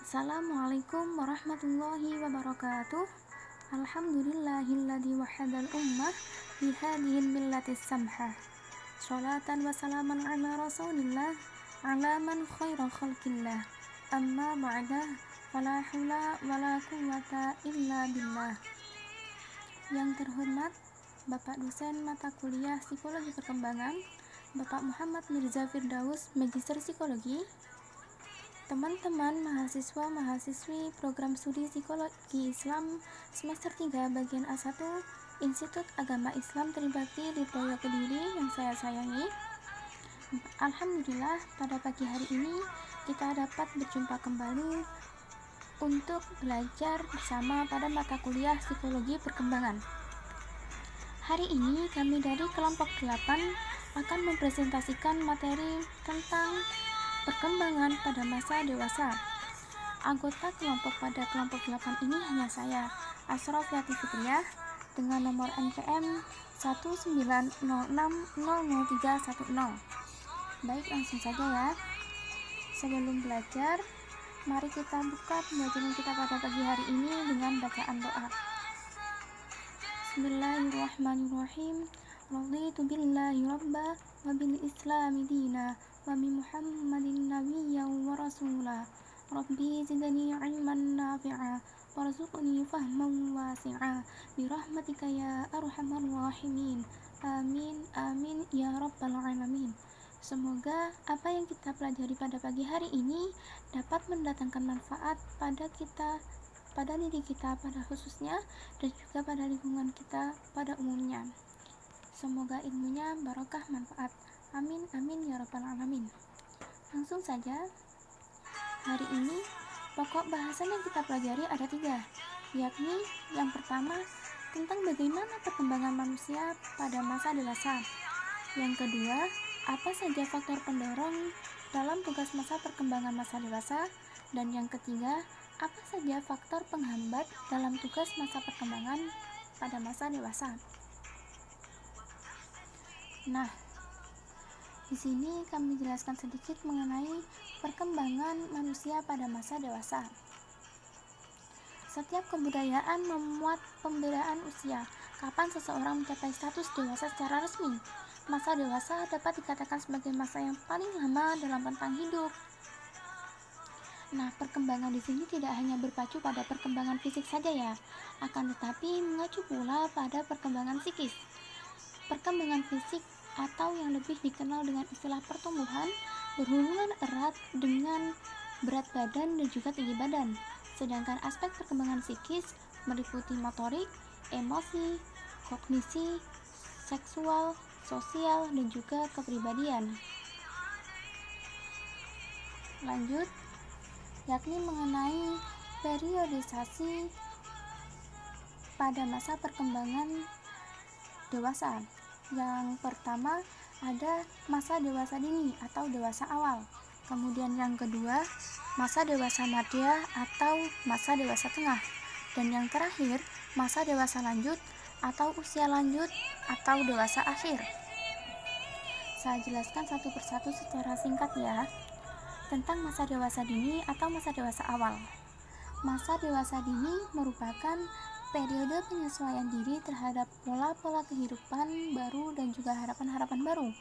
Assalamualaikum warahmatullahi wabarakatuh. Alhamdulillahilladzi wahadal ummah bihadihil millatis samhah. Sholatan wa salaman ala rasulillah ala man khaira khalqillah. Amma ba'da, fala hawla wala quwwata illa billah. Yang terhormat Bapak dosen mata kuliah Psikologi Perkembangan, Bapak Muhammad Mirza Firdaus, Magister Psikologi. Teman-teman mahasiswa-mahasiswi program studi Psikologi Islam semester 3 bagian A1 Institut Agama Islam Tribakti di Toyo Kediri yang saya sayangi. Alhamdulillah, pada pagi hari ini kita dapat berjumpa kembali untuk belajar bersama pada mata kuliah Psikologi Perkembangan. Hari ini kami dari kelompok 8 akan mempresentasikan materi tentang perkembangan pada masa dewasa. Anggota kelompok pada kelompok 8 ini hanya saya, Asrofiati Fitriah, dengan nomor NPM 190600310. Baik, langsung saja ya. Sebelum belajar, mari kita buka pembelajaran kita pada pagi hari ini dengan bacaan doa. Bismillahirrahmanirrahim. Raditu billahi rabba wa bil islami dina wa bi Muhammadin nabiyyan wa rasula. Rabbi zidni ilman nafi'a warzuqni fahman wasi'a bi rahmatika ya arhamar rahimin. Amin amin ya rabbal alamin. Semoga apa yang kita pelajari pada pagi hari ini dapat mendatangkan manfaat pada kita, pada diri kita pada khususnya, dan juga pada lingkungan kita pada umumnya. Semoga ilmunya barokah manfaat. Amin amin ya rabbal alamin. Langsung saja. Hari ini pokok bahasan yang kita pelajari ada 3, yakni yang pertama tentang bagaimana perkembangan manusia pada masa dewasa. Yang kedua, apa saja faktor pendorong dalam tugas masa perkembangan masa dewasa. Dan yang ketiga, apa saja faktor penghambat dalam tugas masa perkembangan pada masa dewasa. Nah, di sini kami jelaskan sedikit mengenai perkembangan manusia pada masa dewasa. Setiap kebudayaan memuat pembedaan usia, kapan seseorang mencapai status dewasa secara resmi. Masa dewasa dapat dikatakan sebagai masa yang paling lama dalam rentang hidup. Nah, perkembangan di sini tidak hanya berpacu pada perkembangan fisik saja ya, akan tetapi mengacu pula pada perkembangan psikis. Perkembangan fisik atau yang lebih dikenal dengan istilah pertumbuhan berhubungan erat dengan berat badan dan juga tinggi badan. Sedangkan aspek perkembangan psikis meliputi motorik, emosi, kognisi, seksual, sosial, dan juga kepribadian. Lanjut, yakni mengenai periodisasi pada masa perkembangan dewasa. Yang pertama ada masa dewasa dini atau dewasa awal. Kemudian yang kedua, masa dewasa madya atau masa dewasa tengah. Dan yang terakhir, masa dewasa lanjut atau usia lanjut atau dewasa akhir. Saya jelaskan satu persatu secara singkat ya. Tentang masa dewasa dini atau masa dewasa awal. Masa dewasa dini merupakan periode penyesuaian diri terhadap pola-pola kehidupan baru dan juga harapan-harapan baru.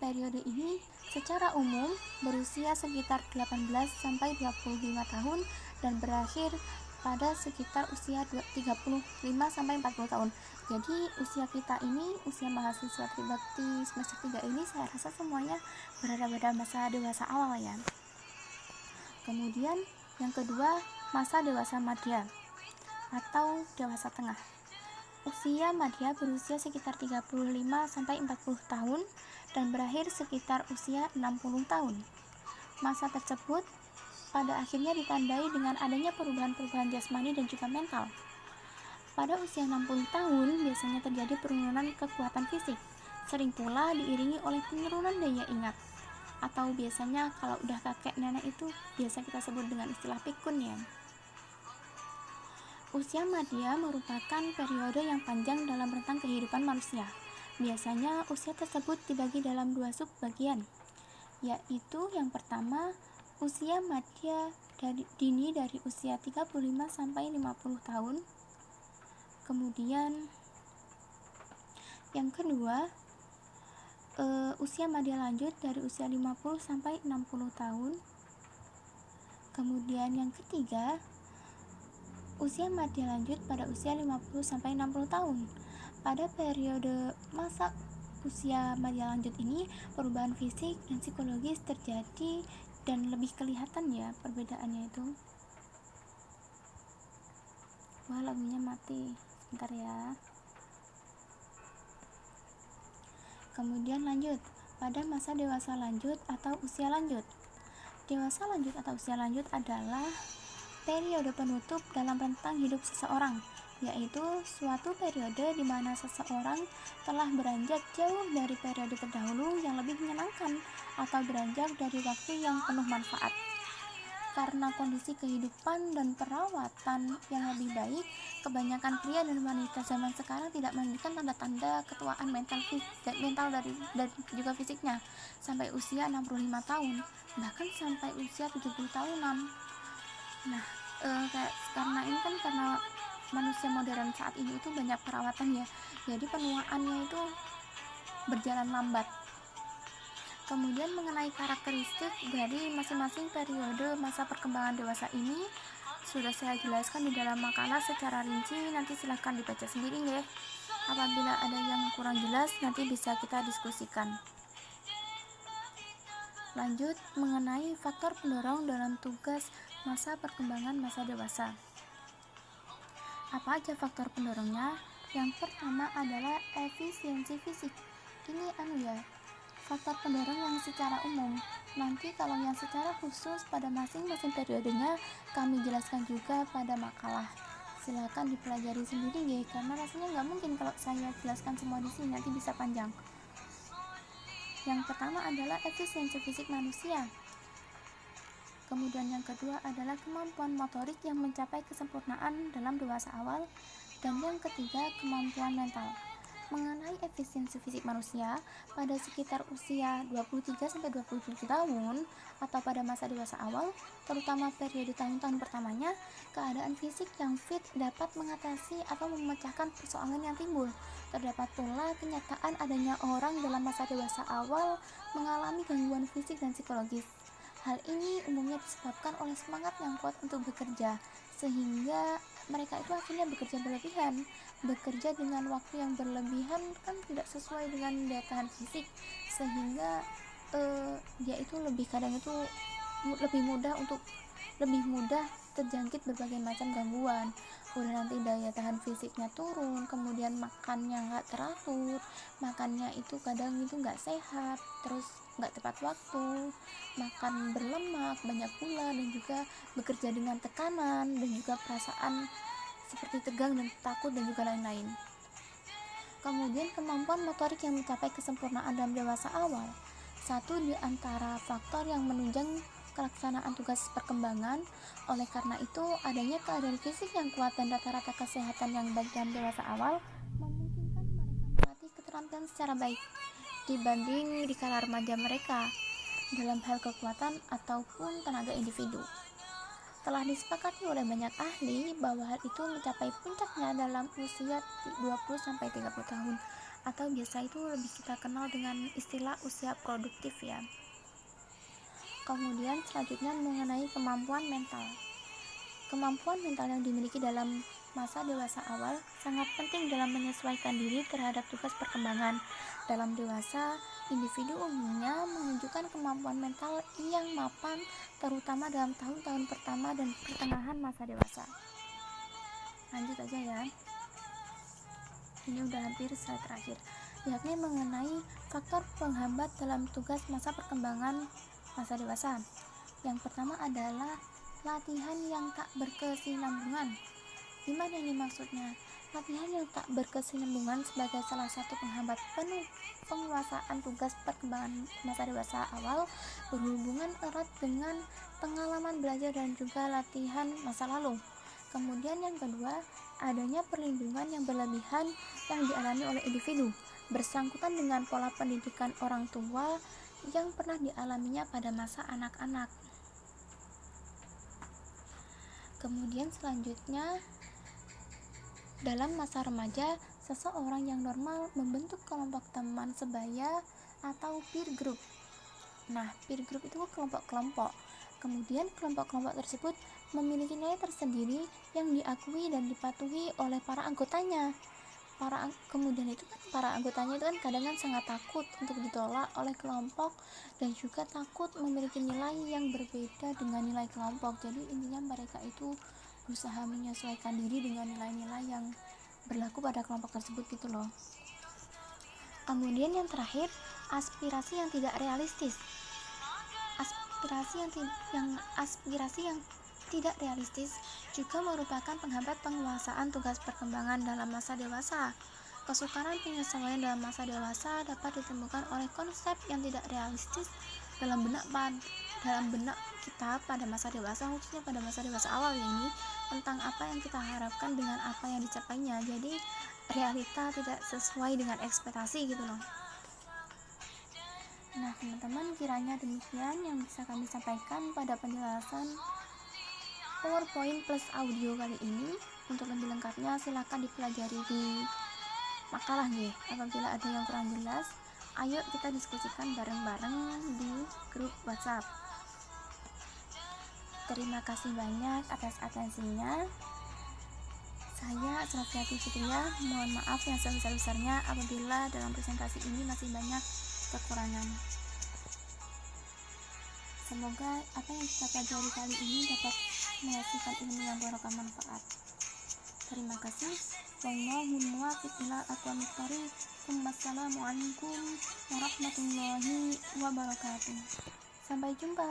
Periode ini secara umum berusia sekitar 18 sampai 25 tahun dan berakhir pada sekitar usia 35 sampai 40 tahun. Jadi usia kita ini, usia mahasiswa Tribakti semester 3 ini saya rasa semuanya berada pada masa dewasa awal ya. Kemudian yang kedua, masa dewasa madya atau dewasa tengah. Usia madya berusia sekitar 35 sampai 40 tahun dan berakhir sekitar usia 60 tahun. Masa tersebut pada akhirnya ditandai dengan adanya perubahan-perubahan jasmani dan juga mental. Pada usia 60 tahun biasanya terjadi penurunan kekuatan fisik, sering pula diiringi oleh penurunan daya ingat. Atau biasanya kalau udah kakek nenek itu biasa kita sebut dengan istilah pikun ya. Usia madya merupakan periode yang panjang dalam rentang kehidupan manusia. Biasanya usia tersebut dibagi dalam 2 subbagian, yaitu yang pertama usia madya dini dari usia 35 sampai 50 tahun. Kemudian yang kedua, usia madya lanjut dari usia 50 sampai 60 tahun. Kemudian yang ketiga, usia madya lanjut pada usia 50 sampai 60 tahun. Pada periode masa usia madya lanjut ini, perubahan fisik dan psikologis terjadi dan lebih kelihatan ya perbedaannya itu. Wah, lagunya mati. Sebentar ya. Kemudian lanjut, pada masa dewasa lanjut atau usia lanjut. Dewasa lanjut atau usia lanjut adalah periode penutup dalam rentang hidup seseorang, yaitu suatu periode di mana seseorang telah beranjak jauh dari periode terdahulu yang lebih menyenangkan atau beranjak dari waktu yang penuh manfaat. Karena kondisi kehidupan dan perawatan yang lebih baik, kebanyakan pria dan wanita zaman sekarang tidak menunjukkan tanda-tanda ketuaan mental dan juga fisiknya sampai usia 65 tahun, bahkan sampai usia 70 tahunan. Nah, karena ini kan karena manusia modern saat ini itu banyak perawatan ya, jadi penuaannya itu berjalan lambat. Kemudian mengenai karakteristik dari masing-masing periode masa perkembangan dewasa ini sudah saya jelaskan di dalam makalah secara rinci, nanti silahkan dibaca sendiri ya. Apabila ada yang kurang jelas nanti bisa kita diskusikan. Lanjut mengenai faktor pendorong dalam tugas masa perkembangan masa dewasa. Apa aja faktor pendorongnya? Yang pertama adalah efisiensi fisik. Ini faktor pendorong yang secara umum. Nanti kalau yang secara khusus pada masing-masing periodenya kami jelaskan juga pada makalah. Silakan dipelajari sendiri ya, karena rasanya nggak mungkin kalau saya jelaskan semua di sini, nanti bisa panjang. Yang pertama adalah efisiensi fisik manusia. Kemudian yang kedua adalah kemampuan motorik yang mencapai kesempurnaan dalam dewasa awal. Dan yang ketiga, kemampuan mental. Mengenai efisiensi fisik manusia, pada sekitar usia 23-27 tahun atau pada masa dewasa awal, terutama periode tahun-tahun pertamanya, keadaan fisik yang fit dapat mengatasi atau memecahkan persoalan yang timbul. Terdapat pula kenyataan adanya orang dalam masa dewasa awal mengalami gangguan fisik dan psikologis. Hal ini umumnya disebabkan oleh semangat yang kuat untuk bekerja, sehingga mereka itu akhirnya bekerja berlebihan. Bekerja dengan waktu yang berlebihan kan tidak sesuai dengan daya tahan fisik, sehingga dia itu lebih mudah terjangkit berbagai macam gangguan. Udah nanti daya tahan fisiknya turun, kemudian makannya nggak teratur, makannya itu kadang itu nggak sehat, terus nggak tepat waktu, makan berlemak, banyak gula, dan juga bekerja dengan tekanan dan juga perasaan seperti tegang dan takut dan juga lain-lain. Kemudian kemampuan motorik yang mencapai kesempurnaan dalam dewasa awal. Satu di antara faktor yang menunjang pelaksanaan tugas perkembangan. Oleh karena itu, adanya keadaan fisik yang kuat dan rata-rata kesehatan yang baik dalam dewasa awal memungkinkan mereka melatih keterampilan secara baik dibanding di kala remaja mereka dalam hal kekuatan ataupun tenaga individu. Telah disepakati oleh banyak ahli bahwa hal itu mencapai puncaknya dalam usia 20-30 tahun, atau biasa itu lebih kita kenal dengan istilah usia produktif ya. Kemudian selanjutnya mengenai kemampuan mental. Kemampuan mental yang dimiliki dalam masa dewasa awal sangat penting dalam menyesuaikan diri terhadap tugas perkembangan. Dalam dewasa, individu umumnya menunjukkan kemampuan mental yang mapan, terutama dalam tahun-tahun pertama dan pertengahan masa dewasa. Lanjut aja ya. Ini udah hampir slide terakhir, yakni mengenai faktor penghambat dalam tugas masa perkembangan masa dewasa. Yang pertama adalah latihan yang tak berkesinambungan. Gimana ini maksudnya? Latihan yang tak berkesinambungan sebagai salah satu penghambat penguasaan tugas perkembangan masa dewasa awal berhubungan erat dengan pengalaman belajar dan juga latihan masa lalu. Kemudian yang kedua, adanya perlindungan yang berlebihan yang dialami oleh individu bersangkutan dengan pola pendidikan orang tua yang pernah dialaminya pada masa anak-anak. Kemudian selanjutnya, dalam masa remaja, seseorang yang normal membentuk kelompok teman sebaya atau peer group. Nah, peer group itu kelompok-kelompok. Kemudian kelompok-kelompok tersebut memiliki nilai tersendiri yang diakui dan dipatuhi oleh para anggotanya. Kemudian itu kan para anggotanya itu kan kadang kan sangat takut untuk ditolak oleh kelompok dan juga takut memiliki nilai yang berbeda dengan nilai kelompok. Jadi intinya mereka itu berusaha menyesuaikan diri dengan nilai-nilai yang berlaku pada kelompok tersebut gitu loh. Kemudian yang terakhir, aspirasi yang tidak realistis. Aspirasi yang tidak realistis juga merupakan penghambat penguasaan tugas perkembangan dalam masa dewasa. Kesukaran penyesuaian dalam masa dewasa dapat ditemukan oleh konsep yang tidak realistis dalam benak kita pada masa dewasa, khususnya pada masa dewasa awal ini, tentang apa yang kita harapkan dengan apa yang dicapainya. Jadi realita tidak sesuai dengan ekspektasi gitu loh. Nah teman-teman, kiranya demikian yang bisa kami sampaikan pada penjelasan PowerPoint plus audio kali ini. Untuk lebih lengkapnya silahkan dipelajari di makalah ya. Apabila ada yang kurang jelas, ayo kita diskusikan bareng-bareng di grup WhatsApp. Terima kasih banyak atas atensinya. Saya Asrofiati Fitria, mohon maaf yang sebesar-besarnya apabila dalam presentasi ini masih banyak kekurangan. Semoga apa yang kita pelajari kali ini dapat menghasilkan ilmu yang barokah manfaat. Terima kasih. Wallahu muwaffiq ila aqwamit thoriq. Wassalamualaikum warahmatullahi wabarakatuh. Sampai jumpa.